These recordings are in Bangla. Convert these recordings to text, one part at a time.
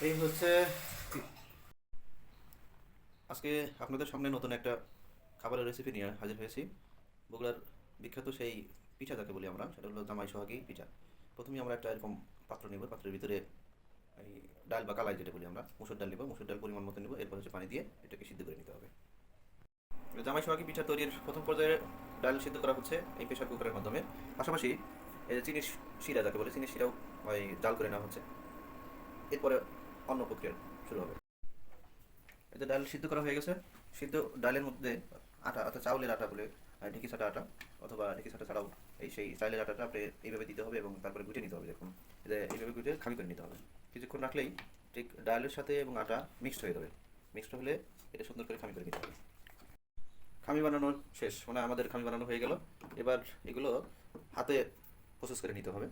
এই হচ্ছে আজকে আপনাদের সামনে নতুন একটা খাবারের রেসিপি নিয়ে হাজির হয়েছি। বগুড়ার বিখ্যাত সেই পিঠা যাকে বলি আমরা, সেটা হলো জামাই সোহাগী পিঠা। প্রথমেই আমরা একটা এরকম পাত্র নিব, পাত্রের ভিতরে এই ডাল বা কালাই যেটা বলি আমরা, মুসুর ডাল নিব, মুসুর ডাল পরিমাণ মতো নিব, এরপর হচ্ছে পানি দিয়ে এটাকে সিদ্ধ করে নিতে হবে। জামাই সোহাগী পিঠা তৈরির প্রথম পর্যায়ে ডাল সিদ্ধ করা হচ্ছে এই প্রেশার কুকারের মাধ্যমে। পাশাপাশি এই যে চিনির শিরা যাকে বলে, চিনির শিরাও ওই জাল করে নেওয়া হচ্ছে। এরপরে অন্য প্রক্রিয়া শুরু হবে। এই যে ডাল সিদ্ধ করা হয়ে গেছে, সিদ্ধ ডালের মধ্যে আটা অর্থাৎ চাউলের আটা বলে, ঢেঁকি ছাটা আটা অথবা ঢেঁকি ছাটা ছাড়াও এই সেই চাইলের আটাটা আপনি এইভাবে দিতে হবে এবং তারপরে গুটে নিতে হবে। দেখুন এই যে এইভাবে গুটে খামি করে নিতে হবে। কিছুক্ষণ রাখলেই ঠিক ডালের সাথে এবং আটা মিক্সড হয়ে যাবে। মিক্সড হলে এটা সুন্দর করে খামি করে নিতে হবে। খামি বানানো শেষ, মানে আমাদের খামি বানানো হয়ে গেল। এবার এগুলো হাতে প্রসেস করে নিতে হবে,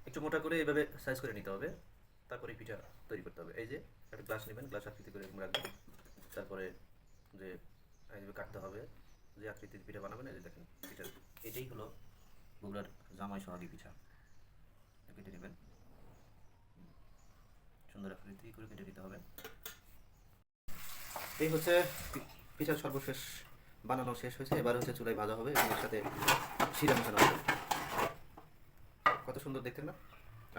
একটু মোটা করে এভাবে সাইজ করে নিতে হবে। তারপরে পিঠা তৈরি করতে হবে। এই যে একটা গ্লাস নেবেন, গ্লাস আকৃতি করে এরকম রাখবেন। তারপরে যে এইভাবে কাটতে হবে, যে আকৃতির পিঠা বানাবেন। এই যে দেখেন পিঠা, এটাই হলো বগুড়ার জামাই সোহাগী পিঠা। কেটে নেবেন, সুন্দর আকৃতি করে কেটে নিতে হবে। এই হচ্ছে পিঠার সর্বশেষ বানানো শেষ হয়েছে। এবার হচ্ছে চুলায় ভাজা হবে এবং এর সাথে শিরা মেশানো হবে। কত সুন্দর দেখতেন না?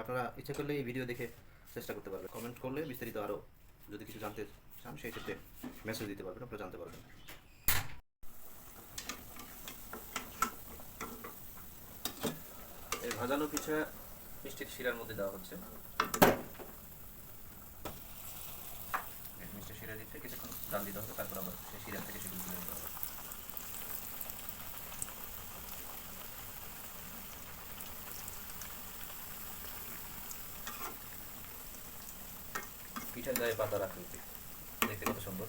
আপনারা ইচ্ছে করলে এই ভিডিও দেখে চেষ্টা করতে পারবেন। কমেন্ট করলে বিস্তারিত আরও যদি কিছু জানতে চান সেই ক্ষেত্রে মেসেজ দিতে পারবেন, আপনারা জানতে পারবেন। এই ভাজানো পিঠা মিষ্টির শিরার মধ্যে দেওয়া হচ্ছে। মিষ্টির শিরা দিতে কিছুক্ষণ জাল দিতে হবে, তারপর আবার সেই শিরা থেকে সেগুলো তুলে নিতে হবে। পিঠার গায়ে পাতার আকৃতি দেখতে কত সুন্দর,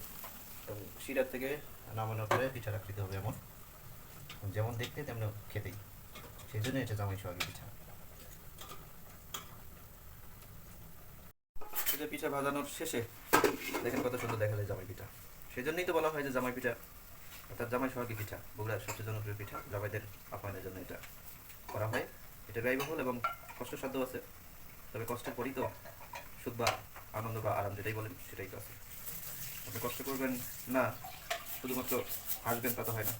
এবং শিরার থেকে নামানোর পরে পিঠার আকৃতি হবে এমন, যেমন দেখতে তেমন খেতেই। সেই জন্য এটা জামাই সোহাগী পিঠা। এটা পিঠা ভাজানোর শেষে দেখেন কত সুন্দর দেখা যায় জামাই পিঠা। সেই জন্যই তো বলা হয় যে জামাই পিঠা অর্থাৎ জামাই সোহাগী পিঠা বগুড়ার সবচেয়ে জনপ্রিয় পিঠা। জামাইদের আপ্যায়নের জন্য এটা করা হয়। এটা ব্যয়বহুল এবং কষ্টসাধ্য আছে, তবে কষ্টের পরই তো সুখ বা আনন্দ বা আরাম যেটাই বলেন সেটাই তো আছে। আপনি কষ্ট করবেন না, শুধুমাত্র হাসবেন তা তো হয় না।